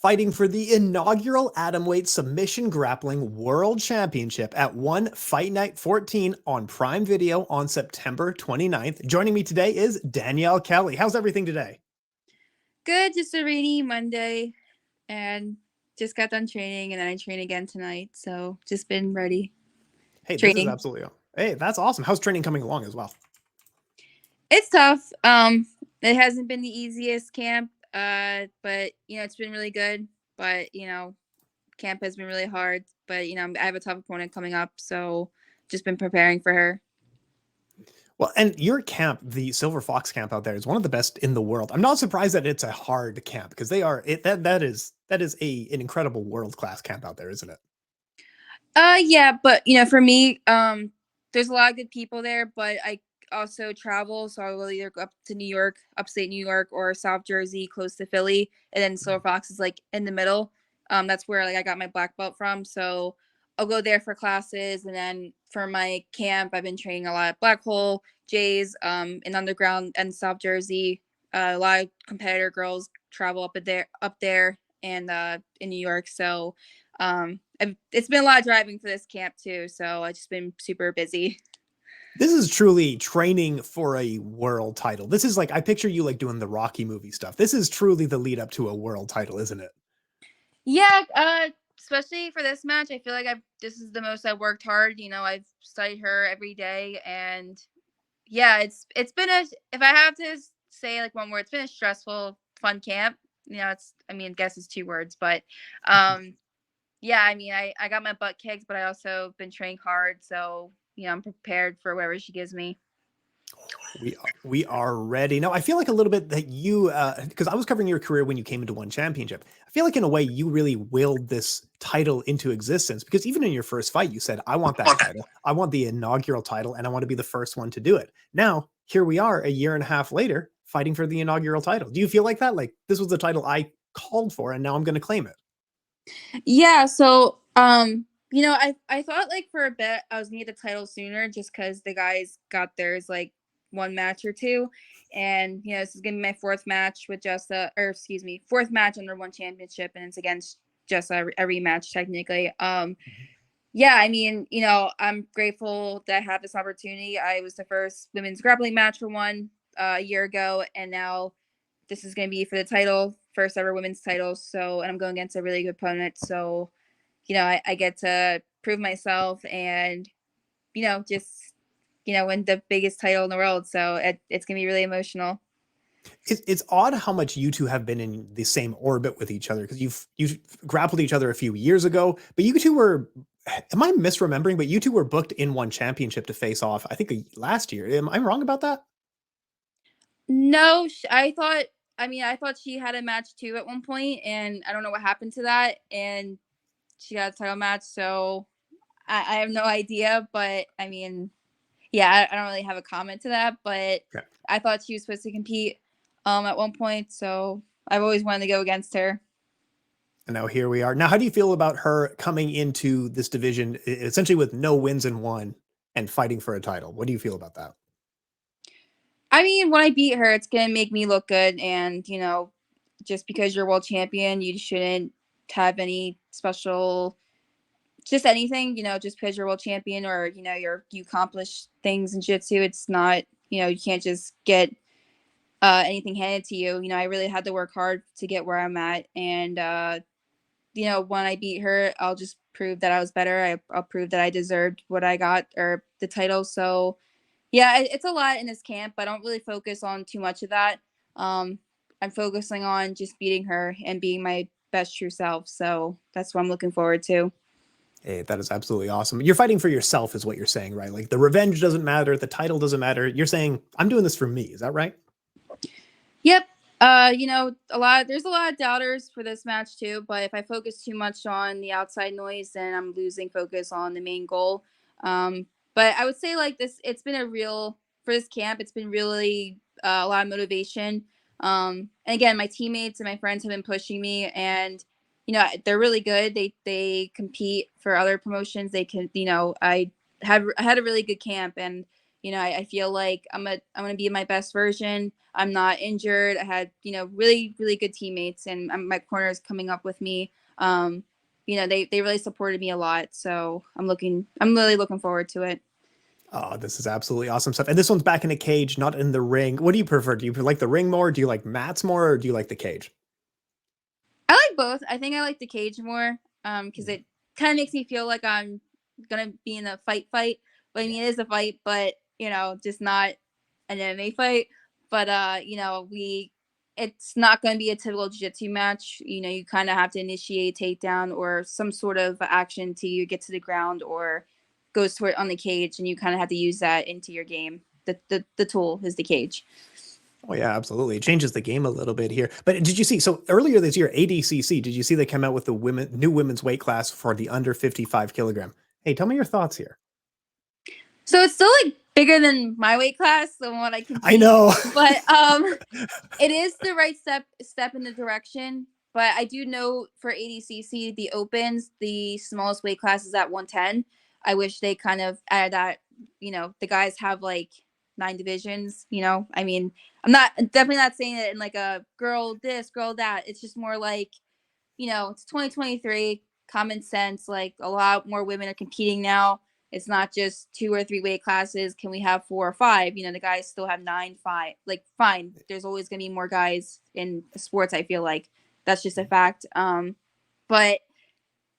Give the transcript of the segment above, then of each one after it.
fighting for the inaugural Atomweight Submission Grappling World Championship at One Fight Night 14 on Prime Video on September 29th. Joining me today is Danielle Kelly. How's everything today? Good, just a rainy Monday, and just got done training, and then I train again tonight. So just been ready Hey, this is training. absolutely, hey, that's awesome. How's training coming along as well? It's tough. It hasn't been the easiest camp, but it's been really good. But camp has been really hard. But I have a tough opponent coming up, so just been preparing for her. Well, and your camp, the Silver Fox camp out there, is one of the best in the world. I'm not surprised that it's a hard camp because they are that is an incredible world class camp out there, isn't it? Yeah, but for me, there's a lot of good people there, but I also travel, so I will either go up to New York, upstate New York, or South Jersey, close to Philly, and then Silver Fox is like in the middle. That's where I got my black belt from, so I'll go there for classes, and then for my camp, I've been training a lot at Black Hole, Jays, in Underground and South Jersey. A lot of competitor girls travel up there, and in New York, so it's been a lot of driving for this camp too, so I've just been super busy. This is truly training for a world title. This is like, I picture you like doing the Rocky movie stuff. This is truly the lead up to a world title, isn't it? Yeah, especially for this match, I feel like this is the most I've worked hard. I've studied her every day, and yeah, it's been if I have to say like one word, it's been a stressful, fun camp. I guess it's two words, but yeah, I got my butt kicked, but I also been training hard, so I'm prepared for whatever she gives me. We are ready. Now, I feel like a little bit that you, because I was covering your career when you came into One Championship. I feel like in a way you really willed this title into existence because even in your first fight, you said, "I want that title. I want the inaugural title, and I want to be the first one to do it." Now, here we are, a year and a half later, fighting for the inaugural title. Do you feel like that? Like this was the title I called for, and now I'm going to claim it. Yeah, so I thought like for a bit I was gonna get the title sooner just because the guys got theirs like one match or two. And this is gonna be my fourth match with Jessa, or excuse me, fourth match under One Championship, and it's against Jessa, a rematch technically. Yeah, I'm grateful that I have this opportunity. I was the first women's grappling match for one a year ago, and now this is going to be for the title, first ever women's title. So, and I'm going against a really good opponent. So, I get to prove myself and, just, win the biggest title in the world. So it's going to be really emotional. It's odd how much you two have been in the same orbit with each other because you've grappled each other a few years ago, but you two were. Am I misremembering? But you two were booked in One Championship to face off. I think last year. Am I wrong about that? No, I thought she had a match too at one point, and I don't know what happened to that. And she got a title match. So I have no idea, but yeah, I don't really have a comment to that, but Okay. I thought she was supposed to compete at one point, so I've always wanted to go against her. And now here we are. Now, how do you feel about her coming into this division essentially with no wins in one and fighting for a title? What do you feel about that? When I beat her, it's gonna make me look good, and just because you're world champion, you shouldn't have any special, just anything. Just because you're world champion, or you accomplish things in jiu-jitsu, it's not, you can't just get anything handed to you. I really had to work hard to get where I'm at, and when I beat her, I'll just prove that I was better. I'll prove that I deserved what I got, or the title. So yeah, it's a lot in this camp. I don't really focus on too much of that. I'm focusing on just beating her and being my best true self. So that's what I'm looking forward to. Hey, that is absolutely awesome. You're fighting for yourself, is what you're saying, right? Like the revenge doesn't matter, the title doesn't matter. You're saying, I'm doing this for me. Is that right? Yep. There's a lot of doubters for this match too, but if I focus too much on the outside noise, then I'm losing focus on the main goal. But I would say like this, it's been for this camp, it's been really a lot of motivation. And again, my teammates and my friends have been pushing me, and they're really good. They compete for other promotions. They can, I had a really good camp, and I feel like I'm gonna be my best version. I'm not injured. I had really really good teammates, and my corner is coming up with me. They really supported me a lot, so I'm really looking forward to it. Oh, this is absolutely awesome stuff. And this one's back in a cage, not in the ring. What do you prefer? Do you like the ring more? Do you like mats more, or do you like the cage? I like both. I think I like the cage more because it kind of makes me feel like I'm gonna be in a fight. But I mean, it is a fight, but just not an MMA fight. But it's not going to be a typical jiu-jitsu match. You kind of have to initiate takedown or some sort of action to you get to the ground or goes toward on the cage, and you kind of have to use that into your game. The tool is the cage. Oh yeah, absolutely. It changes the game a little bit here. But did you see? So earlier this year, ADCC, did you see they came out with the new women's weight class for the under 55 kilogram? Hey, tell me your thoughts here. So it's still like bigger than my weight class, than what I can. I know, but it is the right step in the direction. But I do know for ADCC, the opens, the smallest weight class is at 110. I wish they kind of added that. The guys have like 9 divisions. I mean, I'm definitely not saying it in like a girl this, girl that. It's just more like, it's 2023, common sense. Like a lot more women are competing now. It's not just 2 or 3 weight classes. Can we have 4 or 5? The guys still have 9, 5. Like, fine. There's always going to be more guys in sports, I feel like. That's just a fact. But,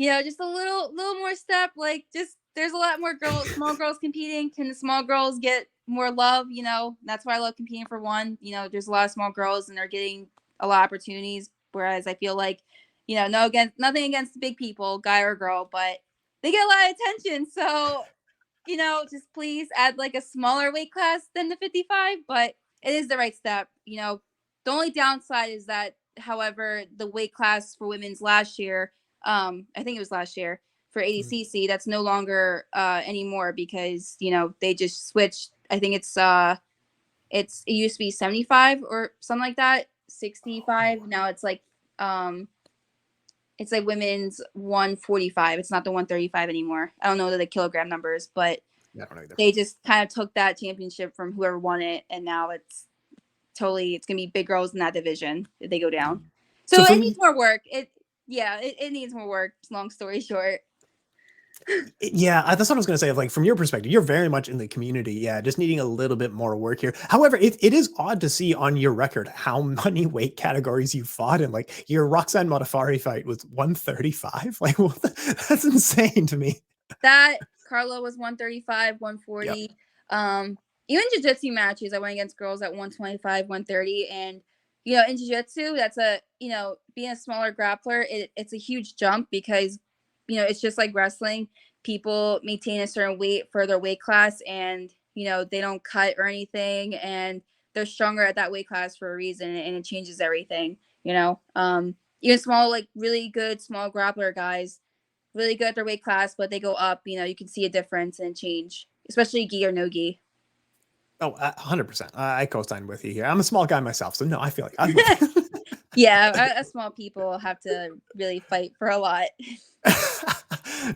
just a little more step. Like, just there's a lot more small girls competing. Can the small girls get more love? That's why I love competing for one. There's a lot of small girls and they're getting a lot of opportunities. Whereas I feel like, nothing against the big people, guy or girl, but they get a lot of attention. So, just please add like a smaller weight class than the 55, but it is the right step. The only downside is that, however, the weight class for women's last year, I think it was last year for ADCC, that's no longer anymore because, they just switched. I think it used to be 75 or something like that, 65. Now it's like women's 145. It's not the 135 anymore. I don't know the kilogram numbers, but I don't know either. they just kind of took that championship from whoever won it, and now it's gonna be big girls in that division if they go down. So it needs more work. It needs more work. Long story short. Yeah, that's what I was going to say. Like from your perspective, you're very much in the community. Yeah, just needing a little bit more work here. However, it is odd to see on your record how many weight categories you fought in. Like your Roxanne Modaffari fight was 135. Like that's insane to me. That Carla was 135, 140. Yep. Even jiu-jitsu matches, I went against girls at 125, 130, and in jiu-jitsu, that's being a smaller grappler, it's a huge jump because it's just like wrestling. People maintain a certain weight for their weight class, and they don't cut or anything, and they're stronger at that weight class for a reason, and it changes everything. Even small, like really good small grappler guys, really good at their weight class, but they go up, you can see a difference and change, especially gi or no gi. Oh, 100%. I co-sign with you here. I'm a small guy myself, so no, I feel like yeah, small people have to really fight for a lot.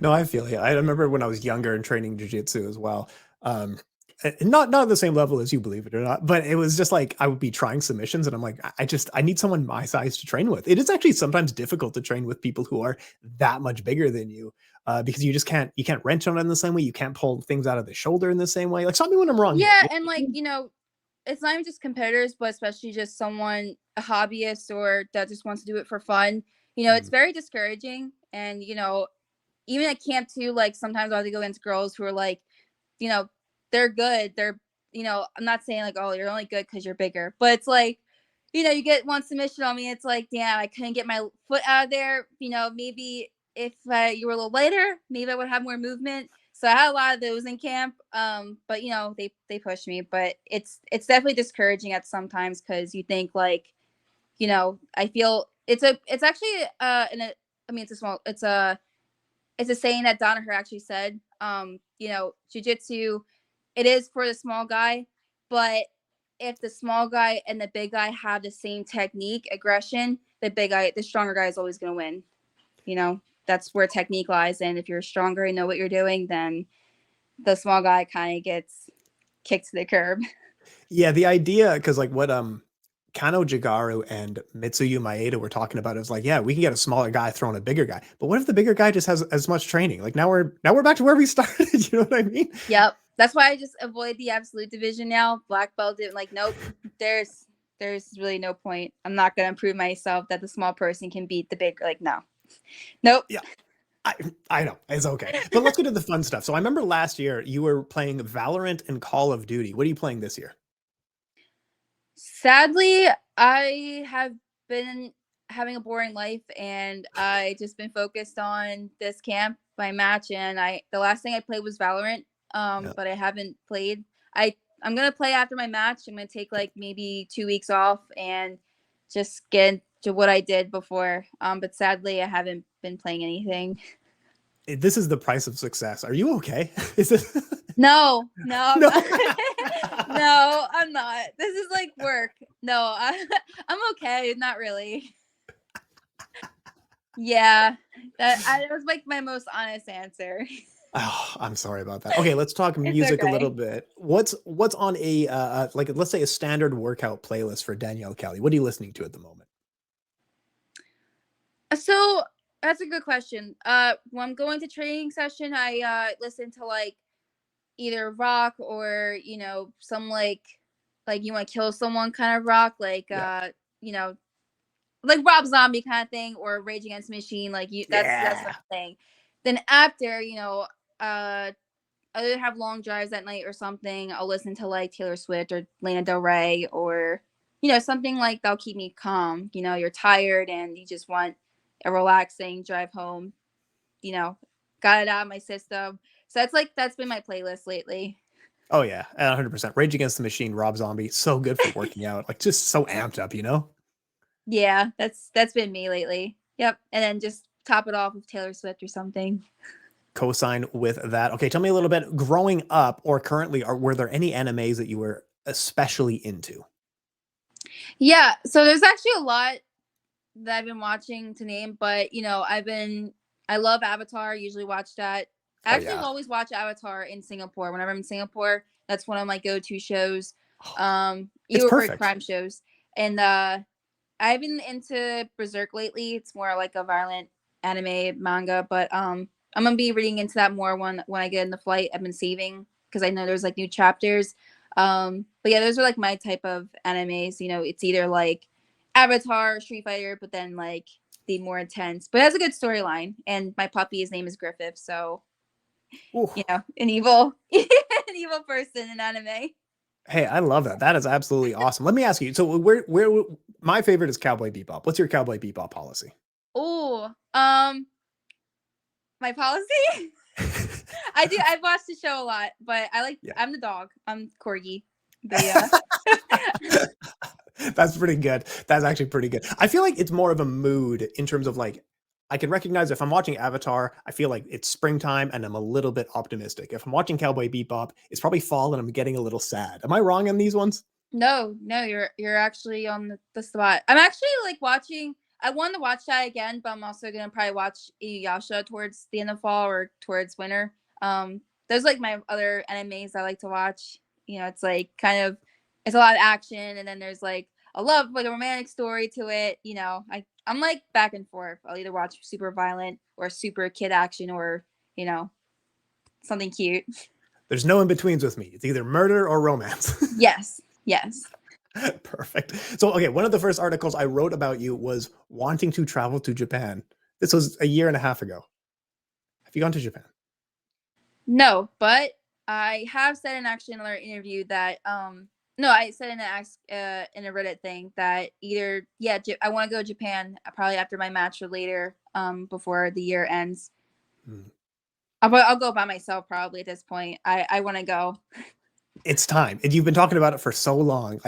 No, I feel it. I remember when I was younger and training jiu-jitsu as well. Not at the same level as you, believe it or not, but it was just like I would be trying submissions and I'm like, I need someone my size to train with. It is actually sometimes difficult to train with people who are that much bigger than you, because you can't wrench on it in the same way. You can't pull things out of the shoulder in the same way. Like, stop me when I'm wrong. Yeah, here. and like, it's not even just competitors, but especially just someone, a hobbyist or that just wants to do it for fun. It's very discouraging. And, even at camp too, like sometimes I have to go against girls who are like, they're good. They're, I'm not saying like, oh, you're only good because you're bigger, but it's like, you get one submission on me. It's like, damn, I couldn't get my foot out of there. Maybe if you were a little lighter, maybe I would have more movement. So I had a lot of those in camp. But they pushed me, but it's definitely discouraging at sometimes because you think like, I feel it's actually it's a saying that Danaher actually said. Jiu-jitsu, it is for the small guy, but if the small guy and the big guy have the same technique, aggression, the stronger guy is always going to win. That's where technique lies. And if you're stronger and know what you're doing, then the small guy kind of gets kicked to the curb. Yeah, the idea, because like what Kano Jigaru and Mitsuyu Maeda were talking about is like, yeah, we can get a smaller guy throwing a bigger guy. But what if the bigger guy just has as much training? Like now we're back to where we started. You know what I mean? Yep. That's why I just avoid the absolute division now. Black belt didn't like, nope. There's really no point. I'm not gonna prove myself that the small person can beat the big, like, no. Nope. Yeah. I know. It's okay. But let's get to the fun stuff. So I remember last year you were playing Valorant and Call of Duty. What are you playing this year? Sadly, I have been having a boring life and I just been focused on this camp, my match, and the last thing I played was Valorant. Yeah. But I haven't played. I'm gonna play after my match. I'm gonna take like maybe 2 weeks off and just get into what I did before. But sadly I haven't been playing anything. This is the price of success. Are you okay? Is this No, I'm No. not. No, I'm not. This is like work. No, I'm okay. Not really. Yeah, that was like my most honest answer. Oh, I'm sorry about that. Okay, let's talk It's music a little okay. bit. What's on a like let's say a standard workout playlist for Danielle Kelly? What are you listening to at the moment? So that's a good question. When I'm going to training session, I listen to like either rock or some like you want to kill someone kind of rock, like Yeah. you know like Rob Zombie kind of thing, or Rage Against the Machine. Like you, that's what Yeah. I'm saying. Then after, I either have long drives at night or something, I'll listen to like Taylor Swift or Lana Del Rey, or something like that'll keep me calm. You're tired and you just want a relaxing drive home. You know, got it out of my system. So that's been my playlist lately. Oh yeah, 100%. Rage Against the Machine, Rob Zombie, so good for working out. Like just so amped up, you know? Yeah, that's been me lately. Yep, and then just top it off with Taylor Swift or something. Co-sign with that. Okay, tell me a little bit growing up or currently were there any animes that you were especially into? Yeah, so there's actually a lot that I've been watching to name, but I love Avatar. Usually watch that. I Oh actually will yeah. always watch Avatar in Singapore. Whenever I'm in Singapore, that's one of my go-to shows. It's Either for perfect. crime shows, and I've been into Berserk lately. It's more like a violent anime manga, but I'm gonna be reading into that more when I get in the flight. I've been saving because I know there's like new chapters. But yeah, those are like my type of animes. It's either like Avatar, Street Fighter, but then like the more intense, but it has a good storyline. And my puppy, his name is Griffith, so Ooh. an evil, an evil person in anime. Hey, I love that. That is absolutely awesome. Let me ask you. So where my favorite is Cowboy Bebop. What's your Cowboy Bebop policy? Oh, my policy. I do. I've watched the show a lot, but Yeah. I'm the dog. I'm corgi. But yeah. That's pretty good. That's actually pretty good. I feel like it's more of a mood in terms of like I can recognize if I'm watching Avatar, I feel like it's springtime and I'm a little bit optimistic. If I'm watching Cowboy Bebop, it's probably fall and I'm getting a little sad. Am I wrong on these ones? No, you're actually on the spot. I'm actually like watching. I want to watch that again, but I'm also gonna probably watch Inuyasha towards the end of fall or towards winter. Those like my other animes I like to watch. It's like it's a lot of action, and then there's like a romantic story to it. I'm like back and forth. I'll either watch super violent or super kid action, or you know something cute. There's no in betweens with me. It's either murder or romance. Yes. Perfect. So, okay, one of the first articles I wrote about you was wanting to travel to Japan. This was a year and a half ago. Have you gone to Japan? No, but I have said in actually another interview that no, I said in a Reddit thing that either I want to go to Japan probably after my match or later before the year ends. Hmm. I'll go by myself probably at this point. I want to go. It's time. And you've been talking about it for so long.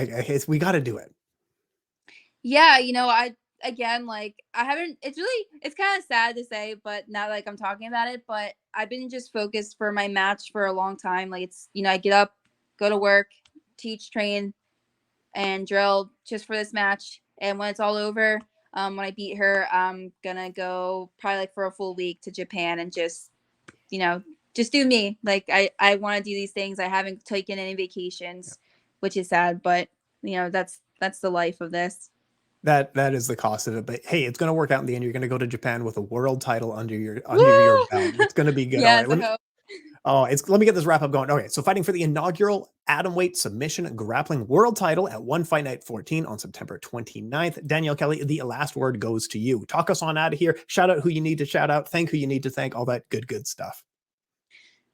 We got to do it. Yeah, I again like I haven't. It's kind of sad to say, but now like I'm talking about it, but I've been just focused for my match for a long time. Like it's I get up, go to work, teach, train, and drill just for this match. And when it's all over, when I beat her, I'm gonna go probably like for a full week to Japan and just, you know, just do me. Like I want to do these things. I haven't taken any vacations, which is sad, but you know, that's the life of this. That is the cost of it. But hey, it's going to work out in the end. You're going to go to Japan with a world title under your Woo! belt. It's going to be good. All right, Yes, I hope. let me get this wrap up going. Okay, so fighting for the inaugural Atomweight submission grappling world title at One Fight Night 14 on September 29th. Danielle Kelly, the last word goes to you. Talk us on out of here. Shout out who you need to shout out. Thank who you need to thank. All that good stuff.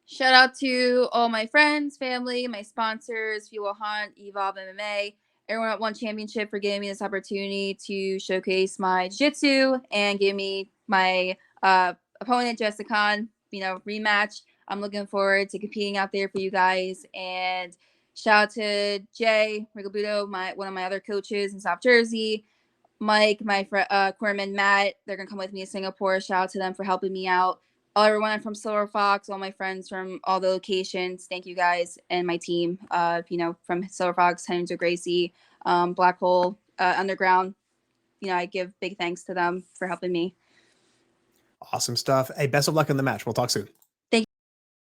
Shout out to all my friends, family, my sponsors, Fuel Hunt, Evolve MMA, everyone at One Championship for giving me this opportunity to showcase my jiu-jitsu and give me my opponent, Jessa Khan, you know, rematch. I'm looking forward to competing out there for you guys. And shout out to Jay Rigobuto, one of my other coaches in South Jersey, Mike, my corpsman Matt. They're gonna come with me to Singapore. Shout out to them for helping me out. Everyone from Silver Fox, all my friends from all the locations. Thank you guys and my team. You know, from Silver Fox, Henry Gracie, Black Hole, Underground. You know, I give big thanks to them for helping me. Awesome stuff. Hey, best of luck in the match. We'll talk soon.